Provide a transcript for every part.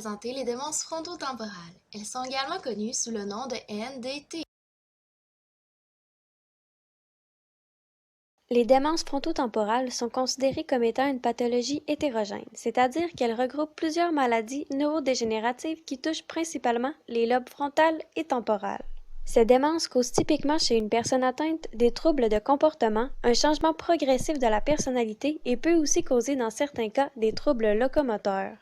présenter les démences frontotemporales. Elles sont également connues sous le nom de NDT. Les démences frontotemporales sont considérées comme étant une pathologie hétérogène, c'est-à-dire qu'elles regroupent plusieurs maladies neurodégénératives qui touchent principalement les lobes frontal et temporal. Ces démences causent typiquement chez une personne atteinte des troubles de comportement, un changement progressif de la personnalité et peut aussi causer dans certains cas des troubles locomoteurs.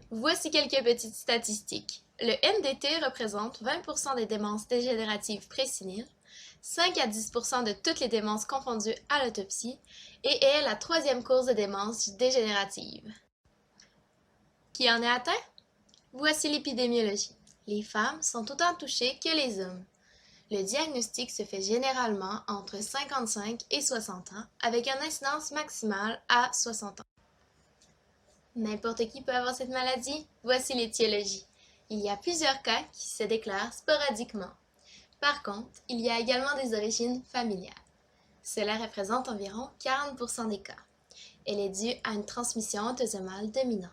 Voici quelques petites statistiques. Le NDT représente 20% des démences dégénératives préséniles, 5 à 10% de toutes les démences confondues à l'autopsie et est la troisième cause de démence dégénérative. Qui en est atteint? Voici l'épidémiologie. Les femmes sont autant touchées que les hommes. Le diagnostic se fait généralement entre 55 et 60 ans, avec une incidence maximale à 60 ans. N'importe qui peut avoir cette maladie? Voici l'étiologie. Il y a plusieurs cas qui se déclarent sporadiquement. Par contre, il y a également des origines familiales. Cela représente environ 40% des cas. Elle est due à une transmission autosomale dominante.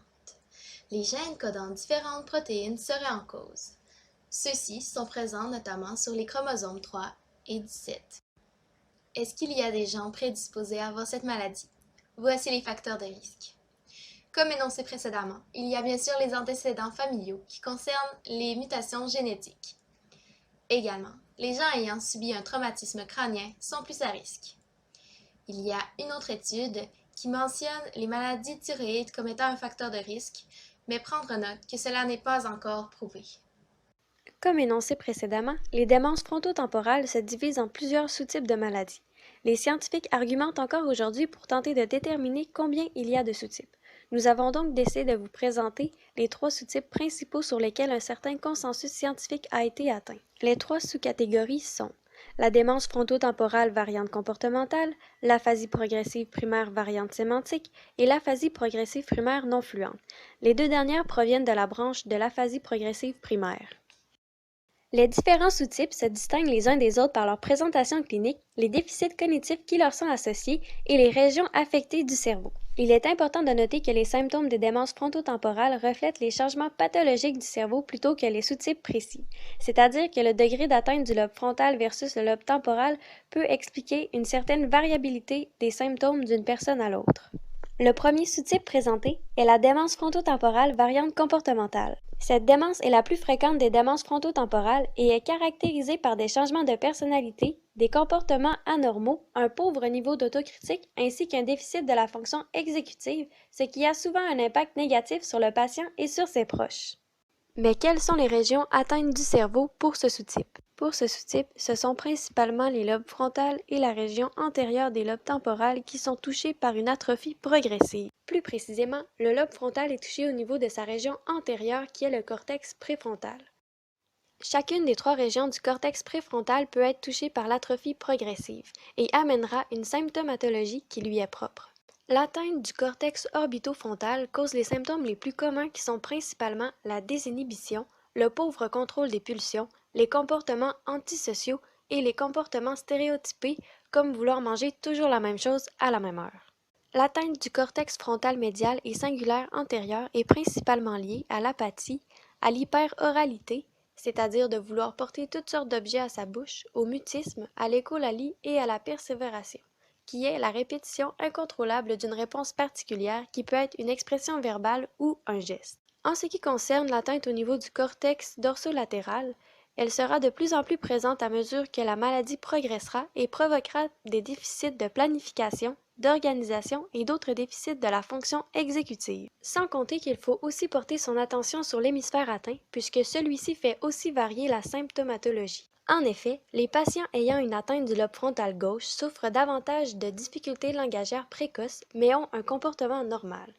Les gènes codant différentes protéines seraient en cause. Ceux-ci sont présents notamment sur les chromosomes 3 et 17. Est-ce qu'il y a des gens prédisposés à avoir cette maladie? Voici les facteurs de risque. Comme énoncé précédemment, il y a bien sûr les antécédents familiaux qui concernent les mutations génétiques. Également, les gens ayant subi un traumatisme crânien sont plus à risque. Il y a une autre étude qui mentionne les maladies thyroïdes comme étant un facteur de risque, mais prendre note que cela n'est pas encore prouvé. Comme énoncé précédemment, les démences frontotemporales se divisent en plusieurs sous-types de maladies. Les scientifiques argumentent encore aujourd'hui pour tenter de déterminer combien il y a de sous-types. Nous avons donc décidé de vous présenter les 3 sous-types principaux sur lesquels un certain consensus scientifique a été atteint. Les 3 sous-catégories sont la démence frontotemporale variante comportementale, l'aphasie progressive primaire variante sémantique et l'aphasie progressive primaire non fluente. Les 2 dernières proviennent de la branche de l'aphasie progressive primaire. Les différents sous-types se distinguent les uns des autres par leur présentation clinique, les déficits cognitifs qui leur sont associés et les régions affectées du cerveau. Il est important de noter que les symptômes des démences frontotemporales reflètent les changements pathologiques du cerveau plutôt que les sous-types précis, c'est-à-dire que le degré d'atteinte du lobe frontal versus le lobe temporal peut expliquer une certaine variabilité des symptômes d'une personne à l'autre. Le premier sous-type présenté est la démence frontotemporale variante comportementale. Cette démence est la plus fréquente des démences frontotemporales et est caractérisée par des changements de personnalité, des comportements anormaux, un pauvre niveau d'autocritique ainsi qu'un déficit de la fonction exécutive, ce qui a souvent un impact négatif sur le patient et sur ses proches. Mais quelles sont les régions atteintes du cerveau pour ce sous-type? Pour ce sous-type, ce sont principalement les lobes frontales et la région antérieure des lobes temporales qui sont touchés par une atrophie progressive. Plus précisément, le lobe frontal est touché au niveau de sa région antérieure qui est le cortex préfrontal. Chacune des 3 régions du cortex préfrontal peut être touchée par l'atrophie progressive et amènera une symptomatologie qui lui est propre. L'atteinte du cortex orbitofrontal cause les symptômes les plus communs qui sont principalement la désinhibition, le pauvre contrôle des pulsions, les comportements antisociaux et les comportements stéréotypés comme vouloir manger toujours la même chose à la même heure. L'atteinte du cortex frontal médial et singulaire antérieur est principalement liée à l'apathie, à l'hyperoralité, c'est-à-dire de vouloir porter toutes sortes d'objets à sa bouche, au mutisme, à l'écholalie et à la persévération, qui est la répétition incontrôlable d'une réponse particulière qui peut être une expression verbale ou un geste. En ce qui concerne l'atteinte au niveau du cortex dorsolatéral, elle sera de plus en plus présente à mesure que la maladie progressera et provoquera des déficits de planification, d'organisation et d'autres déficits de la fonction exécutive. Sans compter qu'il faut aussi porter son attention sur l'hémisphère atteint, puisque celui-ci fait aussi varier la symptomatologie. En effet, les patients ayant une atteinte du lobe frontal gauche souffrent davantage de difficultés langagières précoces, mais ont un comportement normal,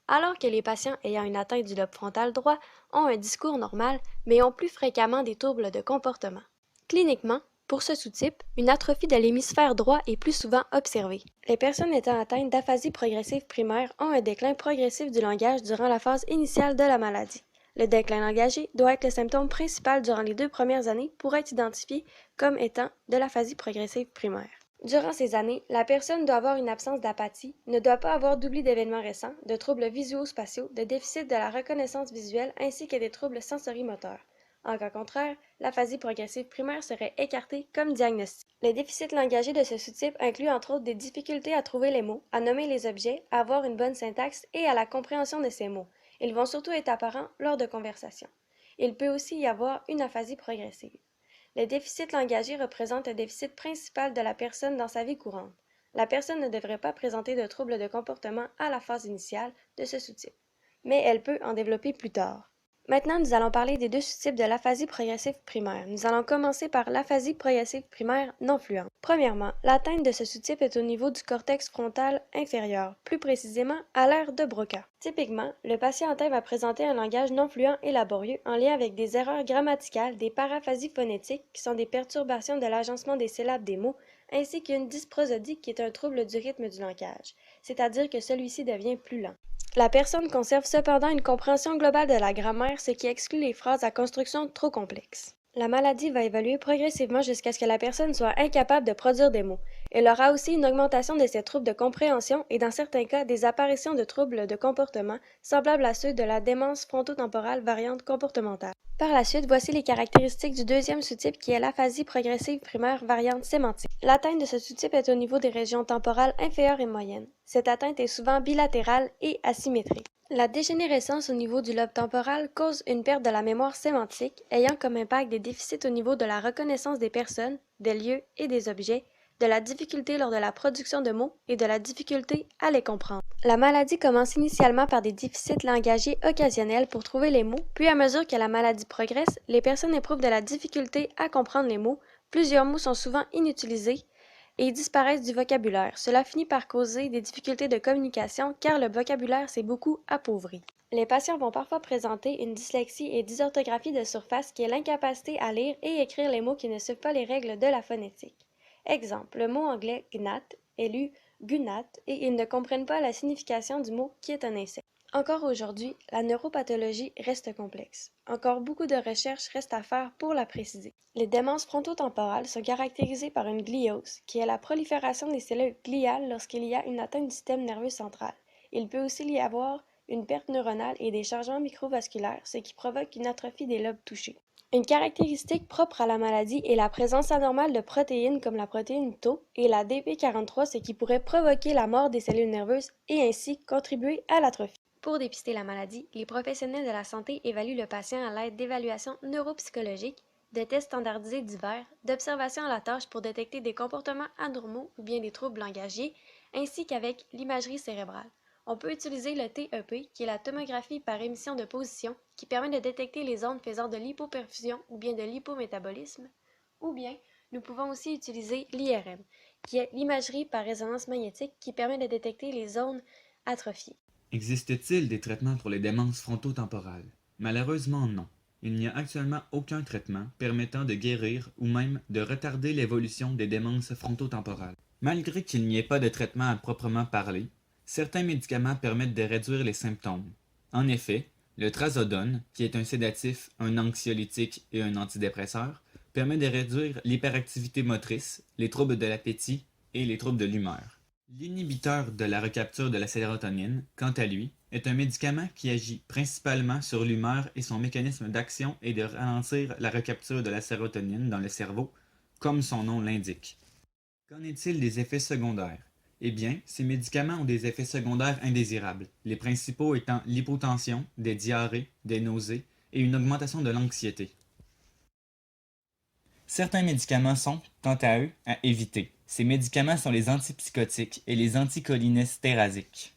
alors que les patients ayant une atteinte du lobe frontal droit ont un discours normal, mais ont plus fréquemment des troubles de comportement. Cliniquement, pour ce sous-type, une atrophie de l'hémisphère droit est plus souvent observée. Les personnes étant atteintes d'aphasie progressive primaire ont un déclin progressif du langage durant la phase initiale de la maladie. Le déclin langagier doit être le symptôme principal durant les 2 premières années pour être identifié comme étant de l'aphasie progressive primaire. Durant ces années, la personne doit avoir une absence d'apathie, ne doit pas avoir d'oubli d'événements récents, de troubles visuo-spatiaux, de déficit de la reconnaissance visuelle ainsi que des troubles sensorimoteurs. En cas contraire, l'aphasie progressive primaire serait écartée comme diagnostic. Les déficits langagiers de ce sous-type incluent entre autres des difficultés à trouver les mots, à nommer les objets, à avoir une bonne syntaxe et à la compréhension de ces mots. Ils vont surtout être apparents lors de conversations. Il peut aussi y avoir une aphasie progressive. Les déficits langagiers représentent un déficit principal de la personne dans sa vie courante. La personne ne devrait pas présenter de troubles de comportement à la phase initiale de ce sous-type, mais elle peut en développer plus tard. Maintenant, nous allons parler des deux sous-types de l'aphasie progressive primaire. Nous allons commencer par l'aphasie progressive primaire non fluente. Premièrement, l'atteinte de ce sous-type est au niveau du cortex frontal inférieur, plus précisément à l'aire de Broca. Typiquement, le patient atteint va présenter un langage non fluent et laborieux en lien avec des erreurs grammaticales, des paraphasies phonétiques qui sont des perturbations de l'agencement des syllabes des mots, ainsi qu'une dysprosodie qui est un trouble du rythme du langage, c'est-à-dire que celui-ci devient plus lent. La personne conserve cependant une compréhension globale de la grammaire, ce qui exclut les phrases à construction trop complexes. La maladie va évoluer progressivement jusqu'à ce que la personne soit incapable de produire des mots. Elle aura aussi une augmentation de ses troubles de compréhension et dans certains cas des apparitions de troubles de comportement semblables à ceux de la démence frontotemporale variante comportementale. Par la suite, voici les caractéristiques du deuxième sous-type qui est l'aphasie progressive primaire variante sémantique. L'atteinte de ce sous-type est au niveau des régions temporales inférieures et moyennes. Cette atteinte est souvent bilatérale et asymétrique. La dégénérescence au niveau du lobe temporal cause une perte de la mémoire sémantique, ayant comme impact des déficits au niveau de la reconnaissance des personnes, des lieux et des objets, de la difficulté lors de la production de mots et de la difficulté à les comprendre. La maladie commence initialement par des déficits langagiers occasionnels pour trouver les mots, puis à mesure que la maladie progresse, les personnes éprouvent de la difficulté à comprendre les mots, plusieurs mots sont souvent inutilisés et disparaissent du vocabulaire. Cela finit par causer des difficultés de communication car le vocabulaire s'est beaucoup appauvri. Les patients vont parfois présenter une dyslexie et dysorthographie de surface qui est l'incapacité à lire et écrire les mots qui ne suivent pas les règles de la phonétique. Exemple, le mot anglais gnat est lu gunat et ils ne comprennent pas la signification du mot qui est un insecte. Encore aujourd'hui, la neuropathologie reste complexe. Encore beaucoup de recherches restent à faire pour la préciser. Les démences frontotemporales sont caractérisées par une gliose, qui est la prolifération des cellules gliales lorsqu'il y a une atteinte du système nerveux central. Il peut aussi y avoir une perte neuronale et des changements microvasculaires, ce qui provoque une atrophie des lobes touchés. Une caractéristique propre à la maladie est la présence anormale de protéines comme la protéine Tau et la DP43, ce qui pourrait provoquer la mort des cellules nerveuses et ainsi contribuer à l'atrophie. Pour dépister la maladie, les professionnels de la santé évaluent le patient à l'aide d'évaluations neuropsychologiques, de tests standardisés divers, d'observations à la tâche pour détecter des comportements anormaux ou bien des troubles langagiers, ainsi qu'avec l'imagerie cérébrale. On peut utiliser le TEP, qui est la tomographie par émission de position, qui permet de détecter les zones faisant de l'hypoperfusion ou bien de l'hypométabolisme, ou bien nous pouvons aussi utiliser l'IRM, qui est l'imagerie par résonance magnétique qui permet de détecter les zones atrophiées. Existe-t-il des traitements pour les démences frontotemporales? Malheureusement non. Il n'y a actuellement aucun traitement permettant de guérir ou même de retarder l'évolution des démences frontotemporales. Malgré qu'il n'y ait pas de traitement à proprement parler, certains médicaments permettent de réduire les symptômes. En effet, le trazodone, qui est un sédatif, un anxiolytique et un antidépresseur, permet de réduire l'hyperactivité motrice, les troubles de l'appétit et les troubles de l'humeur. L'inhibiteur de la recapture de la sérotonine, quant à lui, est un médicament qui agit principalement sur l'humeur et son mécanisme d'action est de ralentir la recapture de la sérotonine dans le cerveau, comme son nom l'indique. Qu'en est-il des effets secondaires? Eh bien, ces médicaments ont des effets secondaires indésirables, les principaux étant l'hypotension, des diarrhées, des nausées et une augmentation de l'anxiété. Certains médicaments sont, quant à eux, à éviter. Ces médicaments sont les antipsychotiques et les anticholinesterasiques.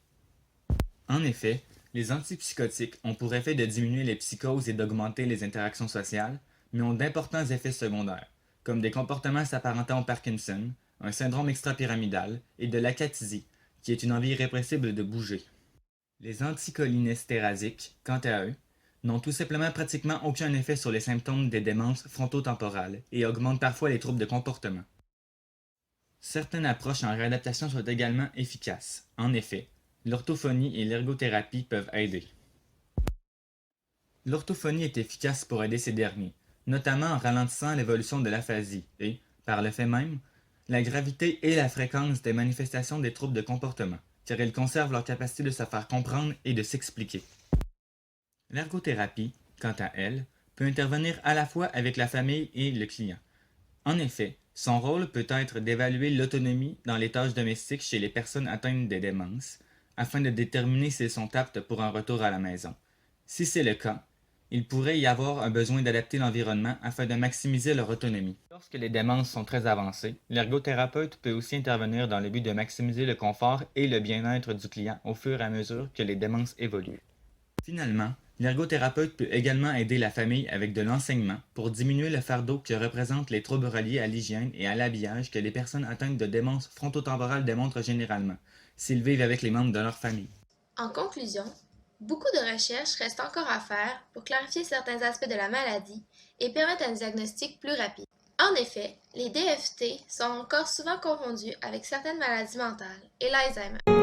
En effet, les antipsychotiques ont pour effet de diminuer les psychoses et d'augmenter les interactions sociales, mais ont d'importants effets secondaires, comme des comportements s'apparentant au Parkinson, un syndrome extrapyramidal et de l'acathysie, qui est une envie irrépressible de bouger. Les anticholinesterasiques, quant à eux, n'ont tout simplement pratiquement aucun effet sur les symptômes des démences frontotemporales et augmentent parfois les troubles de comportement. Certaines approches en réadaptation sont également efficaces. En effet, l'orthophonie et l'ergothérapie peuvent aider. L'orthophonie est efficace pour aider ces derniers, notamment en ralentissant l'évolution de l'aphasie et, par le fait même, la gravité et la fréquence des manifestations des troubles de comportement, car ils conservent leur capacité de se faire comprendre et de s'expliquer. L'ergothérapie, quant à elle, peut intervenir à la fois avec la famille et le client. En effet, son rôle peut être d'évaluer l'autonomie dans les tâches domestiques chez les personnes atteintes de démence, afin de déterminer s'ils sont aptes pour un retour à la maison. Si c'est le cas, il pourrait y avoir un besoin d'adapter l'environnement afin de maximiser leur autonomie. Lorsque les démences sont très avancées, l'ergothérapeute peut aussi intervenir dans le but de maximiser le confort et le bien-être du client au fur et à mesure que les démences évoluent. Finalement, l'ergothérapeute peut également aider la famille avec de l'enseignement pour diminuer le fardeau que représentent les troubles reliés à l'hygiène et à l'habillage que les personnes atteintes de démence frontotemporale démontrent généralement, s'ils vivent avec les membres de leur famille. En conclusion, beaucoup de recherches restent encore à faire pour clarifier certains aspects de la maladie et permettre un diagnostic plus rapide. En effet, les DFT sont encore souvent confondus avec certaines maladies mentales et l'Alzheimer.